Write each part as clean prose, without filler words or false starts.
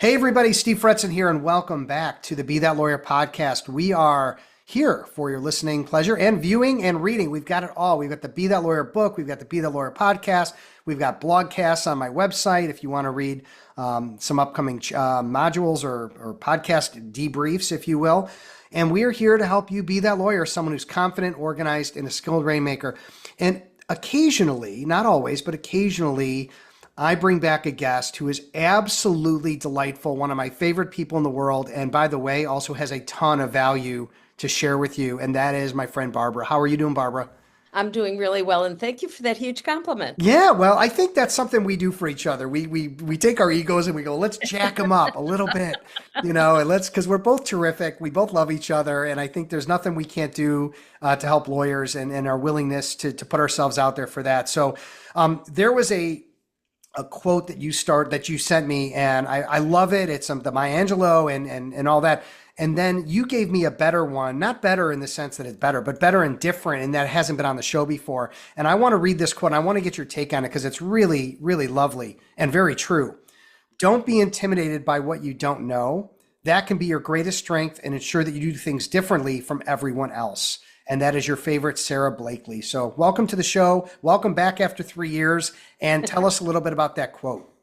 Hey everybody, Steve Fretzen here, and welcome back to the Be That Lawyer podcast. We are here for your listening pleasure and viewing and reading. We've got it all. We've got the Be That Lawyer book. We've got the Be That Lawyer podcast. We've got blogcasts on my website if you want to read some upcoming modules or podcast debriefs, if you will. And we are here to help you be that lawyer, someone who's confident, organized, and a skilled rainmaker. And occasionally, not always, but occasionally, I bring back a guest who is absolutely delightful, one of my favorite people in the world, and by the way, also has a ton of value to share with you, and that is my friend Barbara. How are you doing, Barbara? I'm doing really well, and thank you for that huge compliment. Yeah, well, I think that's something we do for each other. We take our egos and we go, let's jack them up a little bit, and let's because we're both terrific. We both love each other, and I think there's nothing we can't do to help lawyers and our willingness to put ourselves out there for that. So there was a quote that you sent me, and I love it. It's the Maya Angelou and all that. And then you gave me a better one, not better in the sense that it's better, but better and different, and that hasn't been on the show before. And I want to read this quote. And I want to get your take on it because it's really, really lovely and very true. Don't be intimidated by what you don't know. That can be your greatest strength and ensure that you do things differently from everyone else. And that is your favorite, Sarah Blakely. So welcome to the show. Welcome back after 3 years. And tell us a little bit about that quote.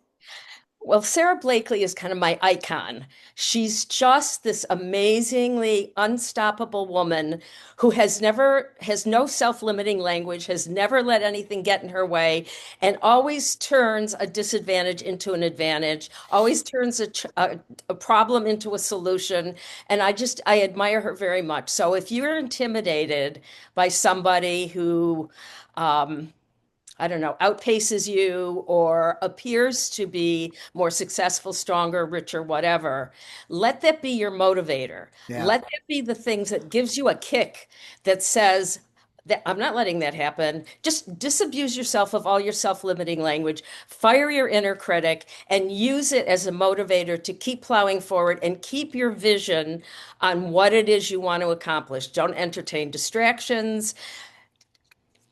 Well, Sarah Blakely is kind of my icon. She's just this amazingly unstoppable woman who has no self-limiting language, has never let anything get in her way, and always turns a disadvantage into an advantage, always turns a problem into a solution. And I admire her very much. So if you're intimidated by somebody who, I don't know, outpaces you or appears to be more successful, stronger, richer, whatever. Let that be your motivator. Yeah. Let that be the things that gives you a kick that says that I'm not letting that happen. Just disabuse yourself of all your self-limiting language, fire your inner critic, and use it as a motivator to keep plowing forward and keep your vision on what it is you want to accomplish. Don't entertain distractions.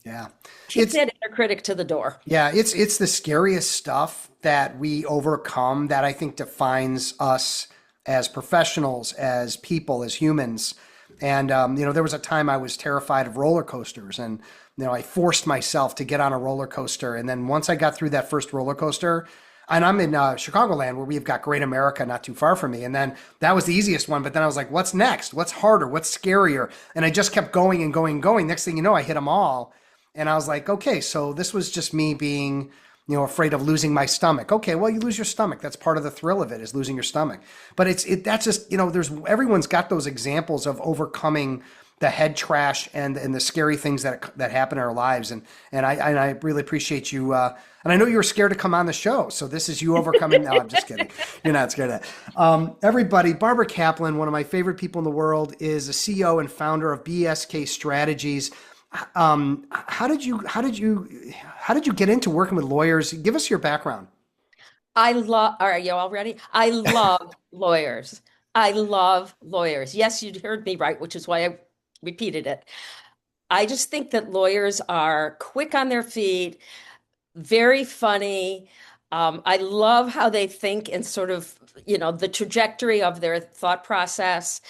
Yeah. Keep that inner critic to the door. Yeah, it's the scariest stuff that we overcome that I think defines us as professionals, as people, as humans. And there was a time I was terrified of roller coasters, and I forced myself to get on a roller coaster. And then once I got through that first roller coaster, and I'm in Chicagoland where we've got Great America not too far from me, and then that was the easiest one. But then I was like, what's next? What's harder? What's scarier? And I just kept going and going and going. Next thing you know, I hit them all. And I was like, okay, so this was just me being, afraid of losing my stomach. Okay, well, you lose your stomach. That's part of the thrill of it, is losing your stomach. But that's just, everyone's got those examples of overcoming the head trash and the scary things that happen in our lives. And I really appreciate you. And I know you were scared to come on the show. So this is you overcoming. No, I'm just kidding. You're not scared of that. Everybody, Barbara Kaplan, one of my favorite people in the world, is the CEO and founder of BSK Strategies. How did you get into working with lawyers? Give us your background. Are you all ready? I love lawyers. I love lawyers. Yes, you heard me right, which is why I repeated it. I just think that lawyers are quick on their feet, very funny. I love how they think and sort of, the trajectory of their thought process.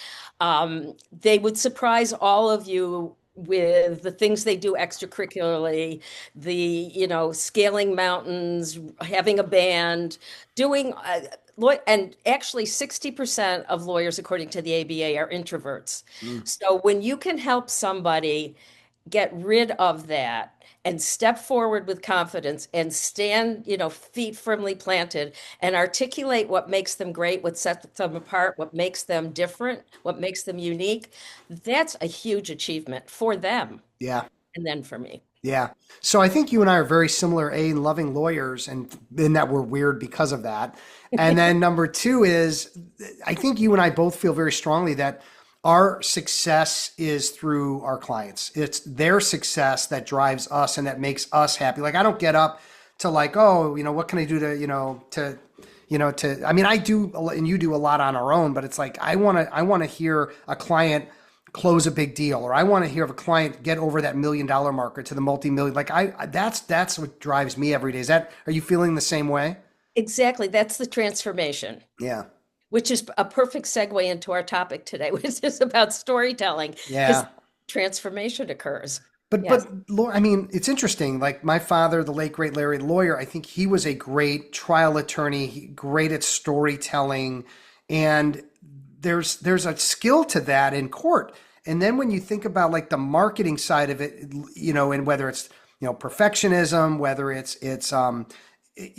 They would surprise all of you with the things they do extracurricularly, scaling mountains, having a band, doing, and actually 60% of lawyers, according to the ABA, are introverts. So when you can help somebody get rid of that and step forward with confidence and stand, feet firmly planted and articulate what makes them great, what sets them apart, what makes them different, what makes them unique, that's a huge achievement for them. Yeah. And then for me. Yeah. So I think you and I are very similar, in loving lawyers and in that we're weird because of that. And then number two is, I think you and I both feel very strongly that our success is through our clients. It's their success that drives us and that makes us happy. Like, I don't get up to like, oh, what can I do to, I mean, I do, and you do a lot on our own, but it's like, I want to hear a client close a big deal, or I want to hear of a client get over that $1 million mark or to the multi-million. Like that's what drives me every day. Are you feeling the same way? Exactly. That's the transformation, Yeah. which is a perfect segue into our topic today, which is about storytelling, because Yeah. transformation occurs. But Yes. I mean, it's interesting. Like my father, the late great Larry Lawyer, I think he was a great trial attorney, great at storytelling, and there's a skill to that in court. And then when you think about like the marketing side of it, and whether it's perfectionism, whether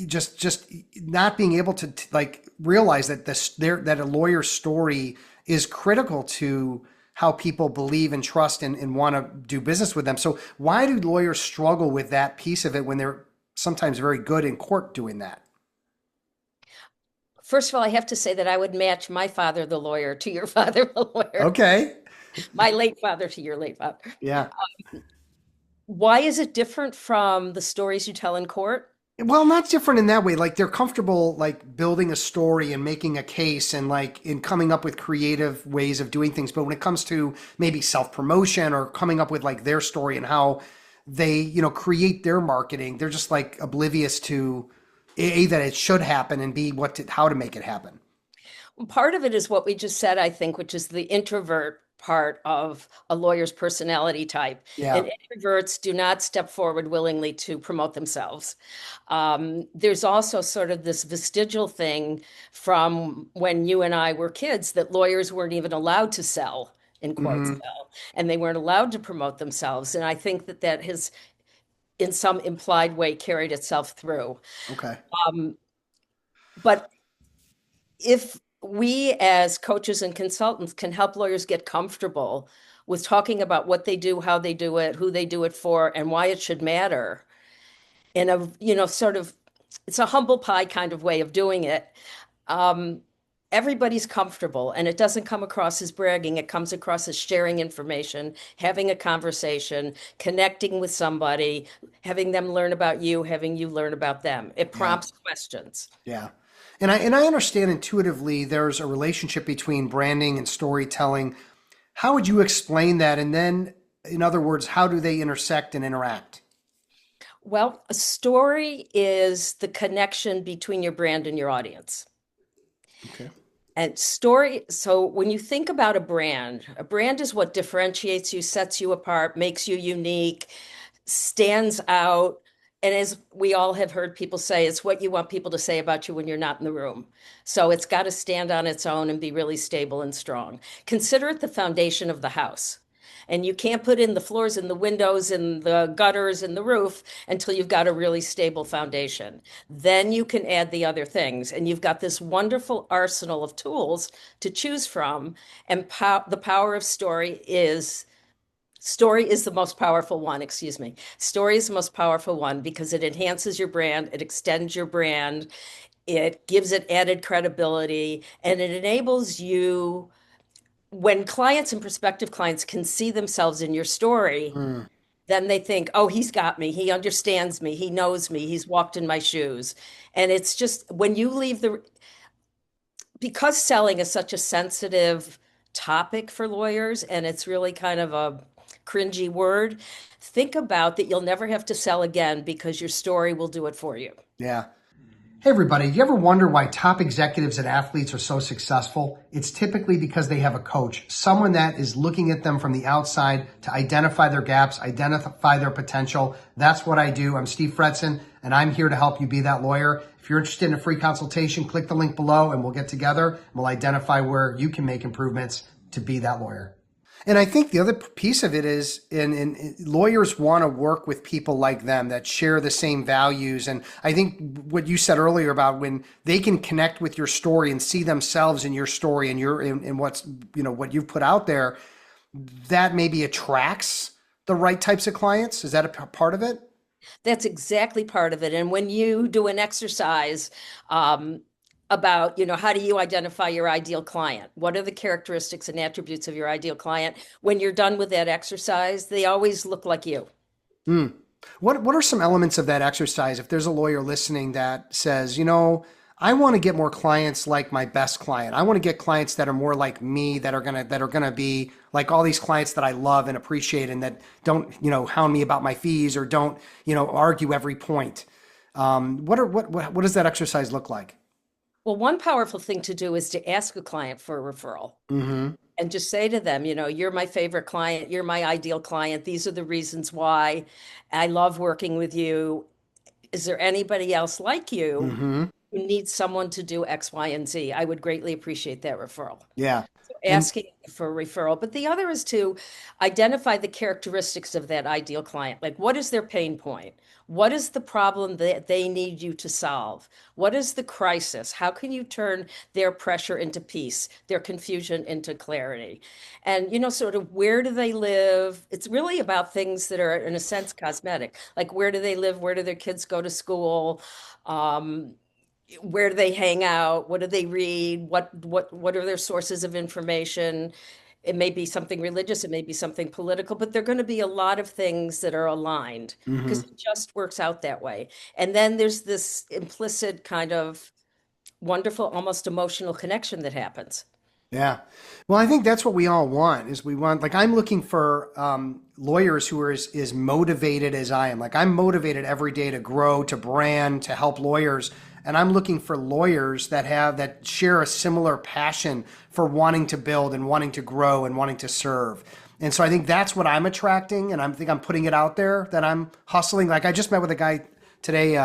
just not being able to like realize that that a lawyer's story is critical to how people believe and trust and want to do business with them. So why do lawyers struggle with that piece of it when they're sometimes very good in court doing that? First of all, I have to say that I would match my father, the lawyer, to your father, the lawyer, Okay. my late father to your late father. Yeah. Why is it different from the stories you tell in court? Well, not different in that way. Like they're comfortable like building a story and making a case and like in coming up with creative ways of doing things. But when it comes to maybe self-promotion or coming up with like their story and how they, create their marketing, they're just like oblivious to A, that it should happen, and B, how to make it happen. Part of it is what we just said, I think, which is the introvert part of a lawyer's personality type. Yeah. And introverts do not step forward willingly to promote themselves. There's also sort of this vestigial thing from when you and I were kids that lawyers weren't even allowed to sell, in quotes, Hmm. sell, and they weren't allowed to promote themselves. And I think that that has, in some implied way, carried itself through. Okay. Um, but if we as coaches and consultants can help lawyers get comfortable with talking about what they do, how they do it, who they do it for, and why it should matter in a, sort of, it's a humble pie kind of way of doing it. Um, Everybody's comfortable and it doesn't come across as bragging. It comes across as sharing information, having a conversation, connecting with somebody, having them learn about you, having you learn about them. It Yeah. prompts questions. Yeah. And I understand intuitively there's a relationship between branding and storytelling. How would you explain that? And then, in other words, how do they intersect and interact? Well, a story is the connection between your brand and your audience. Okay. And story, so when you think about a brand is what differentiates you, sets you apart, makes you unique, stands out. And as we all have heard people say, it's what you want people to say about you when you're not in the room. So it's got to stand on its own and be really stable and strong. Consider it the foundation of the house. And you can't put in the floors and the windows and the gutters and the roof until you've got a really stable foundation. Then you can add the other things. And you've got this wonderful arsenal of tools to choose from. And the power of story is the most powerful one, excuse me. Story is the most powerful one because it enhances your brand, it extends your brand, it gives it added credibility, and it enables you, when clients and prospective clients can see themselves in your story, Mm. then they think, oh, he's got me, he understands me, he knows me, he's walked in my shoes. And it's just when you leave because selling is such a sensitive topic for lawyers and it's really kind of a cringy word, think about that you'll never have to sell again because your story will do it for you. Yeah. Hey, everybody, do you ever wonder why top executives and athletes are so successful? It's typically because they have a coach, someone that is looking at them from the outside to identify their gaps, identify their potential. That's what I do. I'm Steve Fretson, and I'm here to help you be that lawyer. If you're interested in a free consultation, click the link below and we'll get together and we'll identify where you can make improvements to be that lawyer. And I think the other piece of it is, and lawyers want to work with people like them that share the same values. And I think what you said earlier about when they can connect with your story and see themselves in your story and in what's, what you've put out there, that maybe attracts the right types of clients. Is that a part of it? That's exactly part of it. And when you do an exercise about, how do you identify your ideal client? What are the characteristics and attributes of your ideal client? When you're done with that exercise, they always look like you. Hmm. What are some elements of that exercise? If there's a lawyer listening that says, I want to get more clients like my best client. I want to get clients that are more like me, that are gonna be like all these clients that I love and appreciate, and that don't, hound me about my fees or don't, argue every point. What does that exercise look like? Well, one powerful thing to do is to ask a client for a referral Mm-hmm. and just say to them, you're my favorite client, you're my ideal client. These are the reasons why I love working with you. Is there anybody else like you Mm-hmm. who needs someone to do X, Y, and Z? I would greatly appreciate that referral. Yeah. So And asking for a referral. But the other is to identify the characteristics of that ideal client. Like, what is their pain point? What is the problem that they need you to solve? What is the crisis? How can you turn their pressure into peace, their confusion into clarity? And, sort of where do they live? It's really about things that are, in a sense, cosmetic. Like, where do they live? Where do their kids go to school? Um, where do they hang out? What do they read? What are their sources of information? It may be something religious, it may be something political, but there are going to be a lot of things that are aligned because mhm. it just works out that way. And then there's this implicit kind of wonderful, almost emotional connection that happens. Yeah. Well, I think that's what we all want is we want, like, I'm looking for lawyers who are as motivated as I am. Like, I'm motivated every day to grow, to brand, to help lawyers. And I'm looking for lawyers that share a similar passion for wanting to build and wanting to grow and wanting to serve. And so I think that's what I'm attracting. And I think I'm putting it out there that I'm hustling. Like, I just met with a guy today.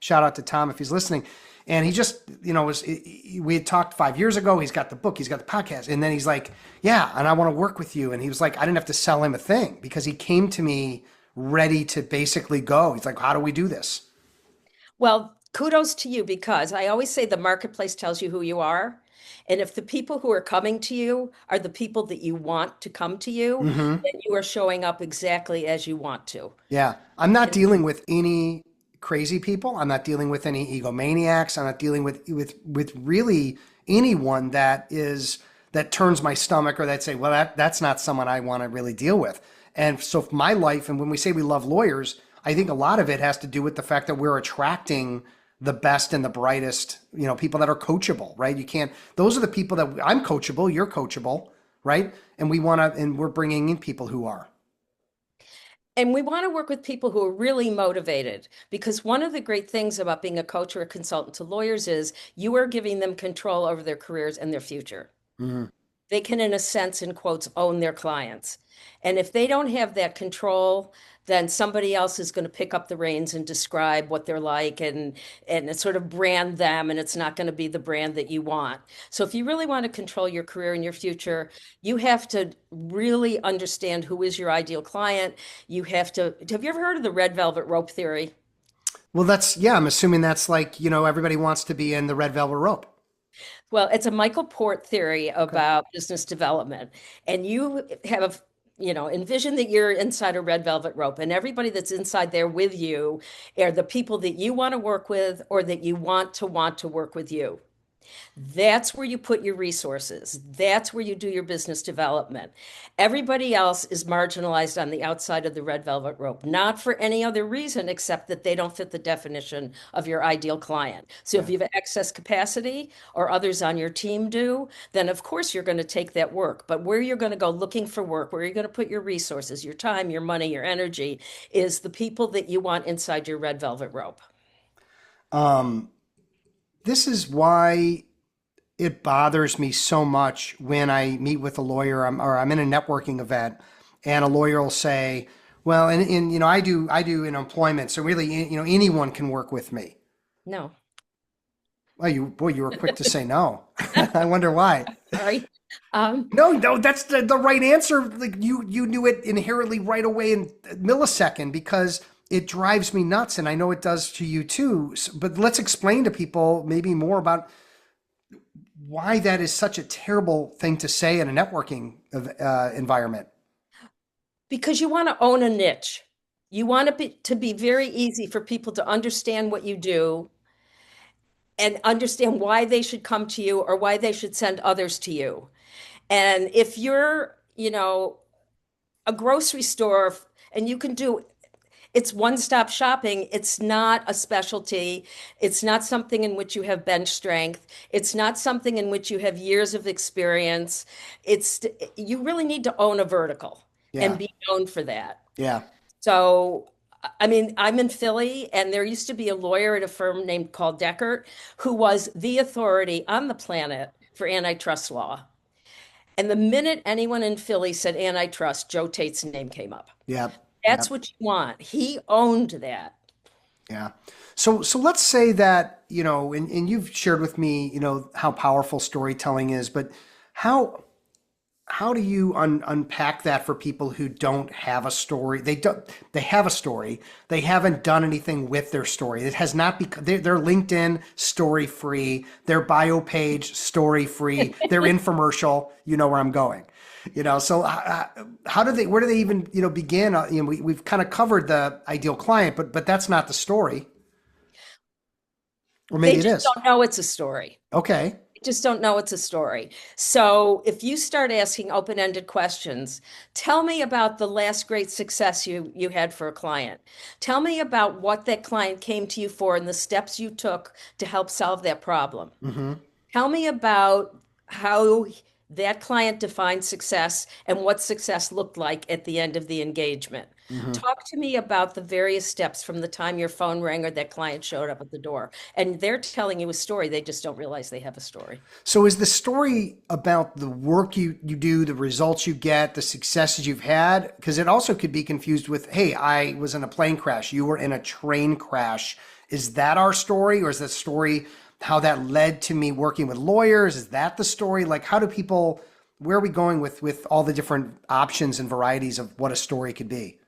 Shout out to Tom if he's listening. And he just, we had talked 5 years ago. He's got the book, he's got the podcast. And then he's like, yeah, and I want to work with you. And he was like, I didn't have to sell him a thing because he came to me ready to basically go. He's like, how do we do this? Well, kudos to you because I always say the marketplace tells you who you are. And if the people who are coming to you are the people that you want to come to you, Hmm. then you are showing up exactly as you want to. Yeah. I'm not dealing with any crazy people. I'm not dealing with any egomaniacs. I'm not dealing with really anyone that turns my stomach or that say, well, that's not someone I want to really deal with. And so my life, and when we say we love lawyers, I think a lot of it has to do with the fact that we're attracting the best and the brightest, people that are coachable, right? You can't, those are the people that I'm coachable, you're coachable, right? And we're bringing in people who are. And we want to work with people who are really motivated because one of the great things about being a coach or a consultant to lawyers is you are giving them control over their careers and their future. Mhm. They can, in a sense, in quotes, own their clients. And if they don't have that control, then somebody else is going to pick up the reins and describe what they're like and sort of brand them, and it's not going to be the brand that you want. So if you really want to control your career and your future, you have to really understand who is your ideal client. Have you ever heard of the red velvet rope theory? Well, yeah, I'm assuming that's like, everybody wants to be in the red velvet rope. Well, it's a Michael Port theory Okay. about business development. And you have, envision that you're inside a red velvet rope, and everybody that's inside there with you are the people that you want to work with or that you want to work with you. That's where you put your resources. That's where you do your business development. Everybody else is marginalized on the outside of the red velvet rope, not for any other reason except that they don't fit the definition of your ideal client. So if Yeah. you have excess capacity or others on your team do, then of course you're going to take that work. But where you're going to go looking for work, where you're going to put your resources, your time, your money, your energy, is the people that you want inside your red velvet rope. Um, this is why it bothers me so much when I meet with a lawyer or I'm in a networking event and a lawyer will say, well, and I do in employment, so really, anyone can work with me. No, Well, you were quick to say no. I wonder why. sorry. Um, No, no, that's the right answer. Like you knew it inherently right away in a millisecond because it drives me nuts, and I know it does to you too. But let's explain to people maybe more about why that is such a terrible thing to say in a networking environment. Because you want to own a niche. You want to be very easy for people to understand what you do and understand why they should come to you or why they should send others to you. And if you're, a grocery store and you can do it's one-stop shopping. It's not a specialty. It's not something in which you have bench strength. It's not something in which you have years of experience. It's you really need to own a vertical and Yeah, be known for that. yeah, So I mean, I'm in Philly, and there used to be a lawyer at a firm named called Deckert who was the authority on the planet for antitrust law. And the minute anyone in Philly said antitrust, Joe Tate's name came up. Yep. That's Yep. what you want. He owned that. Yeah. So let's say that, and you've shared with me, how powerful storytelling is, but how how do you unpack that for people who don't have a story? They have a story. They haven't done anything with their story. It has not become their LinkedIn story free, their bio page story free, their infomercial, you know where I'm going. So how do they, where do they even, begin? We've kind of covered the ideal client, but that's not the story. Or They maybe it just is. don't know it's a story. Okay. Just don't know it's a story. So if you start asking open-ended questions, tell me about the last great success you had for a client. Tell me about what that client came to you for and the steps you took to help solve that problem. Mm-hmm. Tell me about how that client defined success and what success looked like at the end of the engagement. Mm-hmm. Talk to me about the various steps from the time your phone rang or that client showed up at the door. And they're telling you a story. They just don't realize they have a story. So is the story about the work you do, the results you get, the successes you've had? Because it also could be confused with, hey, I was in a plane crash, you were in a train crash. Is that our story, or is that story how that led to me working with lawyers? Is that the story? Like, how do people, where are we going with all the different options and varieties of what a story could be?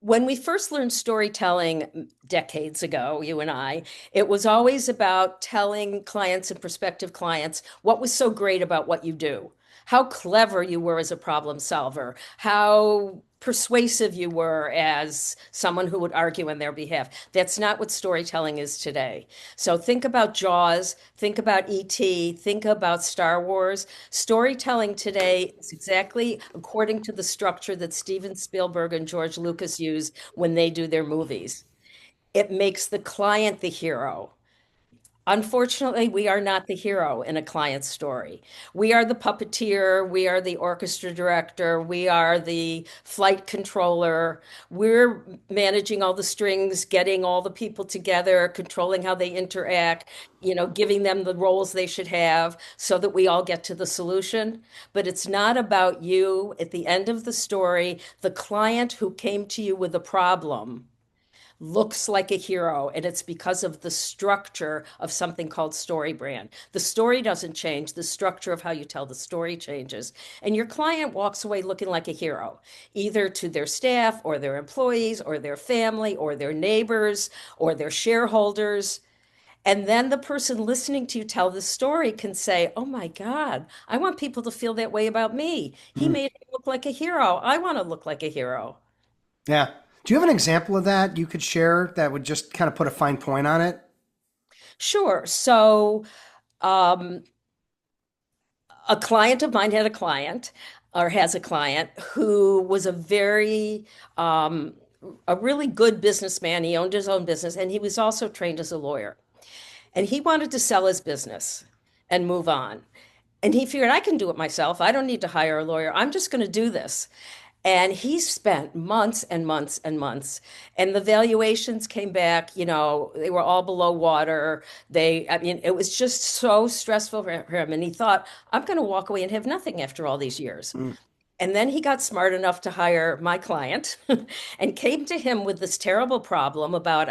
When we first learned storytelling decades ago, you and I, it was always about telling clients and prospective clients what was so great about what you do, how clever you were as a problem solver, how persuasive you were as someone who would argue on their behalf. That's not what storytelling is today. So think about Jaws, think about E.T., think about Star Wars. Storytelling today is exactly according to the structure that Steven Spielberg and George Lucas use when they do their movies. It makes the client the hero. Unfortunately, we are not the hero in a client story. We are the puppeteer, we are the orchestra director, we are the flight controller. We're managing all the strings, getting all the people together, controlling how they interact, giving them the roles they should have so that we all get to the solution. But it's not about you at the end of the story, the client who came to you with a problem looks like a hero, and it's because of the structure of something called story brand. The story doesn't change, the structure of how you tell the story changes, and your client walks away looking like a hero, either to their staff or their employees or their family or their neighbors or their shareholders. And then the person listening to you tell the story can say, oh my God, I want people to feel that way about me. He Mm, made me look like a hero. I want to look like a hero. yeah. Do you have an example of that you could share that would just kind of put a fine point on it? Sure. So, um, a client of mine had a client or has a client who was um, a really good businessman. He owned his own business and he was also trained as a lawyer. And he wanted to sell his business and move on. And he figured, I can do it myself. I don't need to hire a lawyer. I'm just going to do this. And he spent months and months and months. And the valuations came back, they were all below water. I mean, it was just so stressful for him. And he thought, I'm going to walk away and have nothing after all these years. Mm, And then he got smart enough to hire my client and came to him with this terrible problem about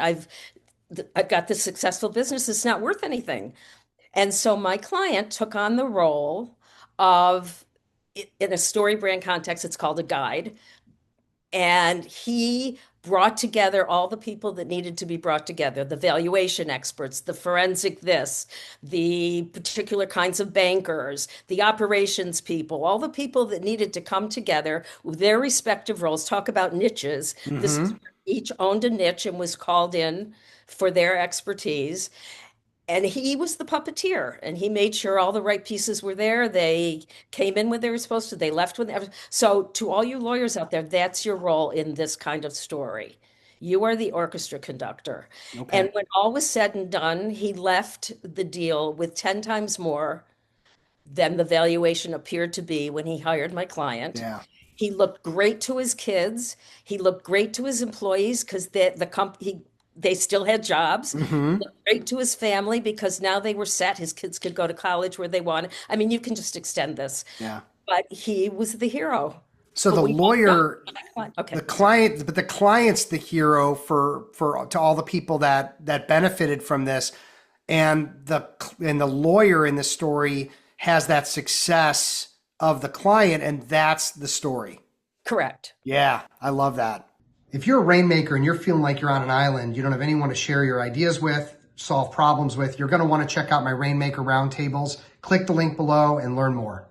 I've got this successful business, it's not worth anything. And so my client took on the role of, in a story brand context, it's called a guide. And he brought together all the people that needed to be brought together, the valuation experts, the forensic this, the particular kinds of bankers, the operations people, all the people that needed to come together with their respective roles, talk about niches. This is mm-hmm. each owned a niche and was called in for their expertise. And he was the puppeteer, and he made sure all the right pieces were there. They came in when they were supposed to, they left when they. So, to all you lawyers out there, that's your role in this kind of story. You are the orchestra conductor. And Okay. when all was said and done, he left the deal with 10 times more than the valuation appeared to be when he hired my client. Yeah. He looked great to his kids. He looked great to his employees because the company they still had jobs. He Mm-hmm. looked great to his family because now they were set. His kids could go to college where they wanted. I mean, you can just extend this, Yeah. but he was the hero. So But the we all know. lawyer, the Okay, sorry. client, but the client's the hero for to all the people that benefited from this, and the lawyer in the story has that success of the client, and that's the story. Correct. Yeah, I love that. If you're a rainmaker and you're feeling like you're on an island, you don't have anyone to share your ideas with, solve problems with, you're going to want to check out my Rainmaker Roundtables. Click the link below and learn more.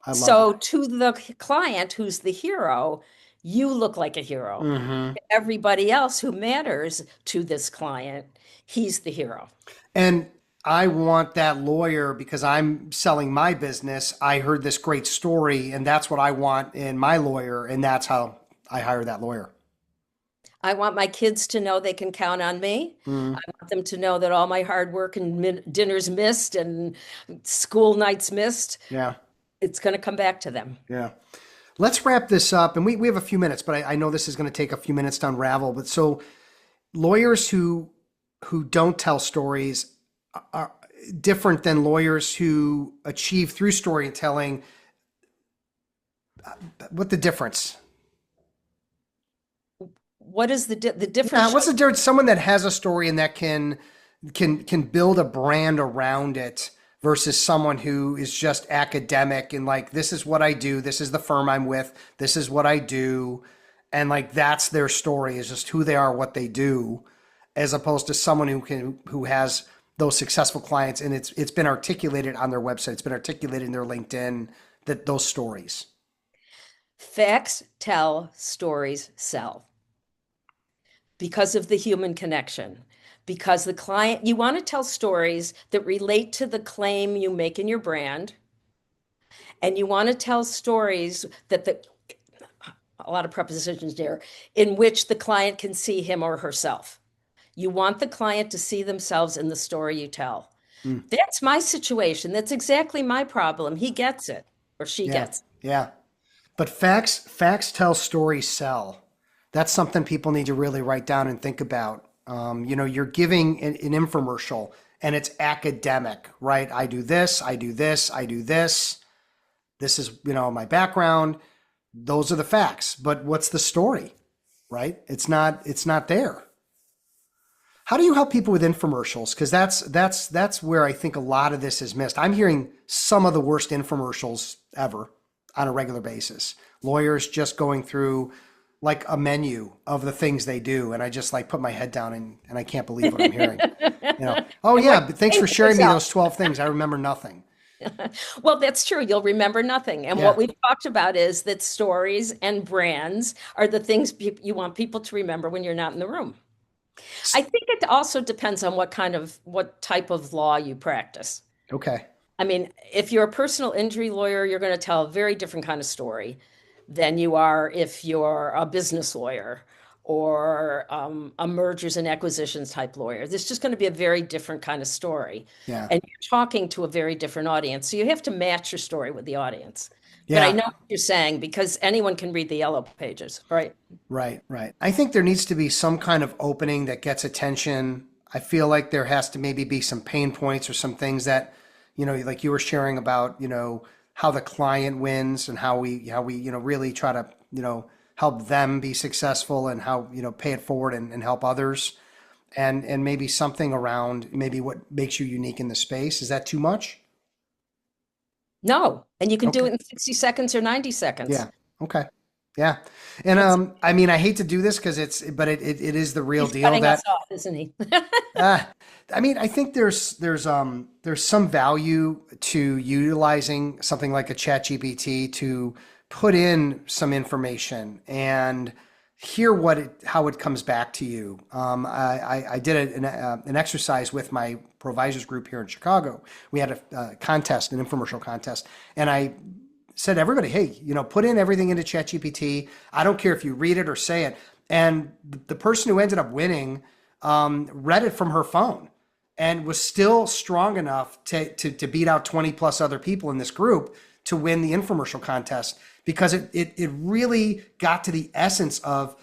I love So that. to the client who's the hero, you look like a hero. Hmm. Everybody else who matters to this client, he's the hero. And I want that lawyer because I'm selling my business. I heard this great story, and that's what I want in my lawyer, and that's how I hire that lawyer. I want my kids to know they can count on me. Mm, I want them to know that all my hard work and dinners missed and school nights missed, yeah, it's going to come back to them. yeah. Let's wrap this up, and we have a few minutes, but I know this is going to take a few minutes to unravel. But so lawyers who don't tell stories are different than lawyers who achieve through storytelling. What the difference? What is the Yeah, difference? what's the difference? Someone that has a story and that can build a brand around it versus someone who is just academic and like, this is what I do, this is the firm I'm with, this is what I do, and like that's their story, is just who they are, what they do, as opposed to someone who has those successful clients and it's been articulated on their website, it's been articulated in their LinkedIn, that those stories. Facts tell, stories sell because of the human connection. Because the client, you want to tell stories that relate to the claim you make in your brand, and you want to tell stories that a lot of prepositions there, in which the client can see him or herself. You want the client to see themselves in the story you tell. Hmm. That's my situation. That's exactly my problem. He gets it, or she Yeah, gets it. yeah. But facts tell, stories sell. That's something people need to really write down and think about. You're giving an infomercial and it's academic, right? I do this, I do this, I do this. This is, my background. Those are the facts. But what's the story, right? It's not there. How do you help people with infomercials? Because that's where I think a lot of this is missed. I'm hearing some of the worst infomercials ever on a regular basis. Lawyers just going through like a menu of the things they do, and I just like put my head down and I can't believe what I'm hearing. Oh And what yeah, you but thanks for think to sharing me yourself. those 12 things. I remember nothing. Well, that's true. You'll remember nothing. And what Yeah. we've talked about is that stories and brands are the things you want people to remember when you're not in the room. I think it also depends on what type of law you practice. Okay. I mean, if you're a personal injury lawyer, you're going to tell a very different kind of story than you are if you're a business lawyer or a mergers and acquisitions type lawyer. There's just going to be a very different kind of story. Yeah. And you're talking to a very different audience. So you have to match your story with the audience. But I Yeah. know what you're saying because anyone can read the yellow pages, right? Right. Right. I think there needs to be some kind of opening that gets attention. I feel like there has to maybe be some pain points or some things that, like you were sharing about, how the client wins and how we, really try to, help them be successful and how, pay it forward and help others. And maybe something around maybe what makes you unique in the space. Is that too much? No. And you can do Okay. it in 60 seconds or 90 seconds. Yeah. Okay. Yeah. And It's, I mean, I hate to do this because it is the real he's deal cutting us that off, isn't he? uh, I mean, I think there's some value to utilizing something like a chat GPT to put in some information and hear how it comes back to you. I did an exercise with my provisors group here in Chicago. We had a contest, an infomercial contest, and I said, everybody, hey, put in everything into ChatGPT. I don't care if you read it or say it. And the person who ended up winning read it from her phone and was still strong enough to beat out 20 plus other people in this group to win the infomercial contest because it really got to the essence of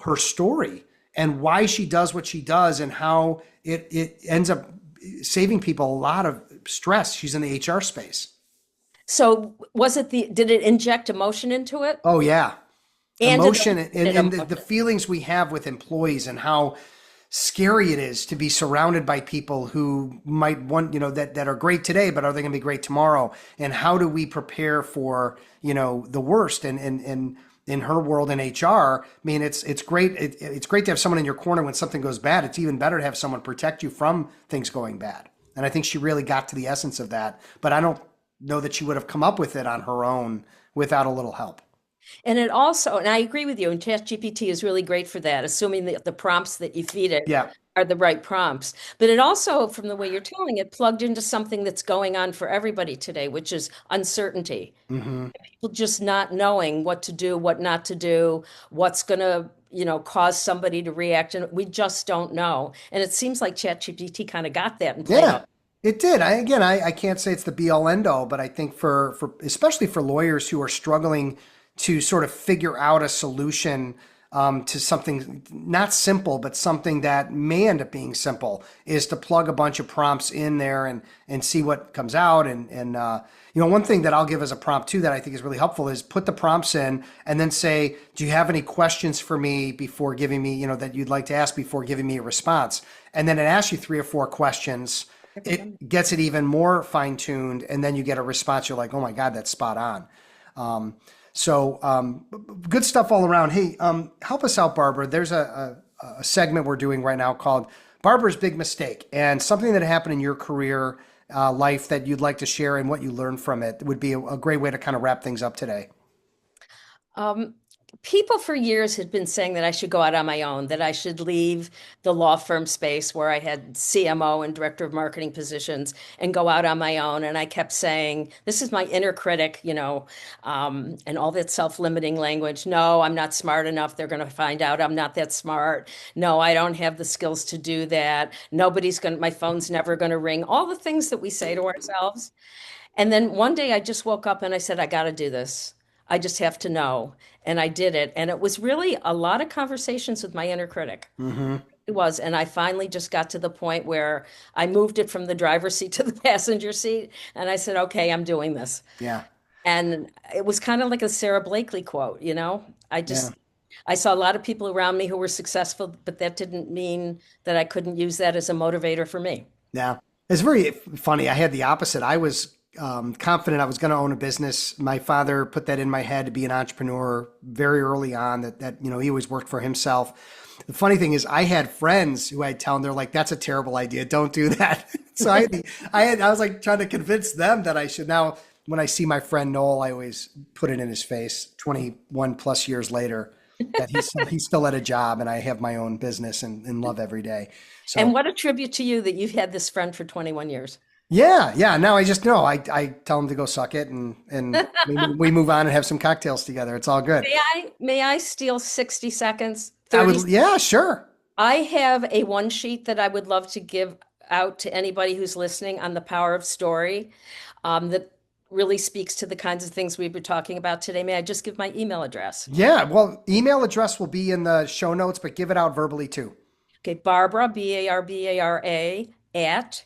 her story and why she does what she does and how it ends up saving people a lot of stress. She's in the HR space. So did it inject emotion into it? Oh yeah. And did Emotion it and the emotion? feelings we have with employees and how scary it is to be surrounded by people who might want, that are great today, but are they going to be great tomorrow? And how do we prepare for, the worst? And in her world in HR, I mean, it's great. It's great to have someone in your corner when something goes bad. It's even better to have someone protect you from things going bad. And I think she really got to the essence of that. But I don't know that she would have come up with it on her own without a little help. And it also, and I agree with you, and ChatGPT is really great for that, assuming that the prompts that you feed it Yeah. are the right prompts. But it also, from the way you're telling it, plugged into something that's going on for everybody today, which is uncertainty. Hmm. People just not knowing what to do, what not to do, what's going to, cause somebody to react. And we just don't know. And it seems like ChatGPT kind of got that and played Yeah, out. it did. I can't say it's the be all end all, but I think for especially for lawyers who are struggling to sort of figure out a solution to something not simple, but something that may end up being simple, is to plug a bunch of prompts in there and see what comes out. And one thing that I'll give as a prompt too that I think is really helpful is put the prompts in and then say, do you have any questions for me before giving me, that you'd like to ask before giving me a response? And then it asks you 3 or 4 questions. It gets it even more fine tuned, and then you get a response. You're like, oh my God, that's spot on. So good stuff all around. Hey, help us out, Barbara. There's a segment we're doing right now called Barbara's Big Mistake, and something that happened in your career life that you'd like to share and what you learned from it would be a great way to kind of wrap things up today. Um, People for years had been saying that I should go out on my own, that I should leave the law firm space where I had CMO and director of marketing positions and go out on my own. And I kept saying, this is my inner critic, and all that self-limiting language. No, I'm not smart enough. They're going to find out I'm not that smart. No, I don't have the skills to do that. My phone's never going to ring. All the things that we say to ourselves. And then one day I just woke up and I said, I got to do this. I just have to know. And I did it. And it was really a lot of conversations with my inner critic. Mm-hmm. It was. And I finally just got to the point where I moved it from the driver's seat to the passenger seat. And I said, okay, I'm doing this. Yeah. And it was kind of like a Sarah Blakely quote, I Yeah. just, I saw a lot of people around me who were successful, but that didn't mean that I couldn't use that as a motivator for me. Yeah. It's very funny. I had the opposite. I was confident I was going to own a business. My father put that in my head to be an entrepreneur very early on, that he always worked for himself. The funny thing is I had friends who I'd tell them, they're like, that's a terrible idea. Don't do that. So I was like trying to convince them that I should. Now, when I see my friend Noel, I always put it in his face 21 plus years later that he's still at a job and I have my own business and love every day. And So what a tribute to you that you've had this friend for 21 years. yeah, yeah. Now I just know I tell him to go suck it and we move on and have some cocktails together. It's all good. May I steal 60 seconds, I 30? would, yeah, sure. I have a one sheet that I would love to give out to anybody who's listening on the power of story, that really speaks to the kinds of things we've been talking about today. May I just give my email address? Yeah, well, email address will be in the show notes, but give it out verbally too. Okay, Barbara, Barbara, at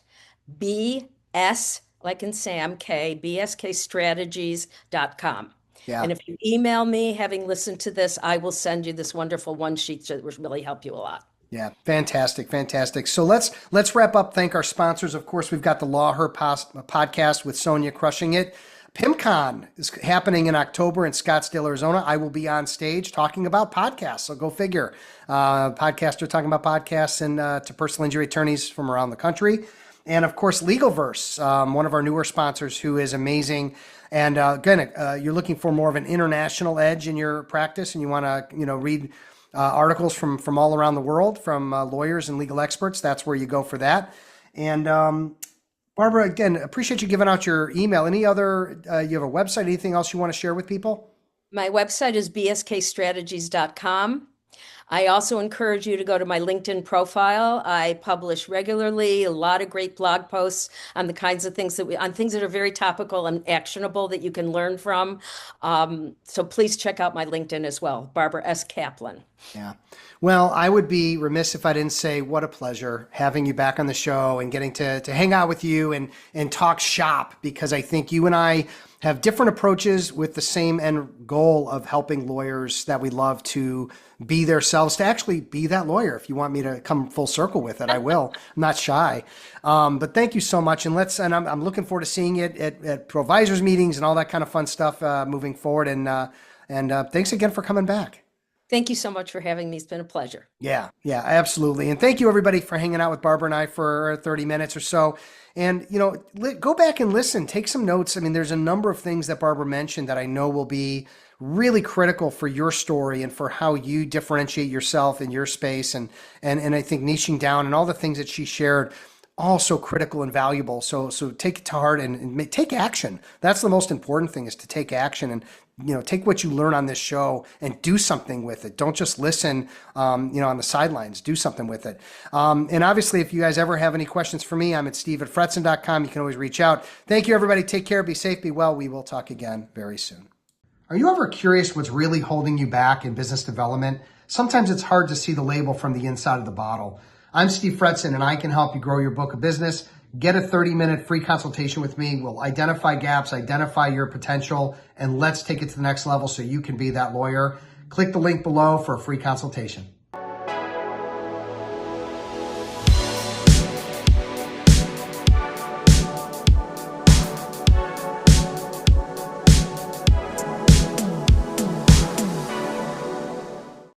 BS, like in Sam, K, bskstrategies.com. Yeah, And if you email me, having listened to this, I will send you this wonderful one sheet that will really help you a lot. yeah. Fantastic, fantastic. So let's wrap up. Thank our sponsors. Of course, we've got the Law Her podcast with Sonia crushing it. PimCon is happening in October in Scottsdale, Arizona. I will be on stage talking about podcasts. So go figure. Podcaster talking about podcasts and to personal injury attorneys from around the country. And of course, LegalVerse, one of our newer sponsors who is amazing. And again, you're looking for more of an international edge in your practice and you want to, read articles from all around the world from lawyers and legal experts. That's where you go for that. And Barbara, again, appreciate you giving out your email. Any other, you have a website, anything else you want to share with people? My website is bskstrategies.com. I also encourage you to go to my LinkedIn profile. I publish regularly a lot of great blog posts on the kinds of things on things that are very topical and actionable that you can learn from. So please check out my LinkedIn as well, Barbara S. Kaplan. Yeah. Well, I would be remiss if I didn't say what a pleasure having you back on the show and getting to hang out with you and talk shop, because I think you and I have different approaches with the same end goal of helping lawyers that we love to be themselves, to actually be that lawyer. If you want me to come full circle with it, I will. I'm not shy. But thank you so much. And I'm looking forward to seeing it at provisors meetings and all that kind of fun stuff moving forward. And thanks again for coming back. Thank you so much for having me. It's been a pleasure. Yeah, absolutely. And thank you everybody for hanging out with Barbara and I for 30 minutes or so. And, go back and listen, take some notes. I mean, there's a number of things that Barbara mentioned that I know will be really critical for your story and for how you differentiate yourself in your space. And I think niching down and all the things that she shared, all so critical and valuable. So take it to heart and take action. That's the most important thing, is to take action and, take what you learn on this show and do something with it. Don't just listen, on the sidelines. Do something with it. And obviously, if you guys ever have any questions for me, I'm at steve@fretson.com. You can always reach out. Thank you, everybody. Take care. Be safe. Be well. We will talk again very soon. Are you ever curious what's really holding you back in business development? Sometimes it's hard to see the label from the inside of the bottle. I'm Steve Fretson, and I can help you grow your book of business. Get a 30-minute free consultation with me. We'll identify gaps, identify your potential, and let's take it to the next level so you can be that lawyer. Click the link below for a free consultation.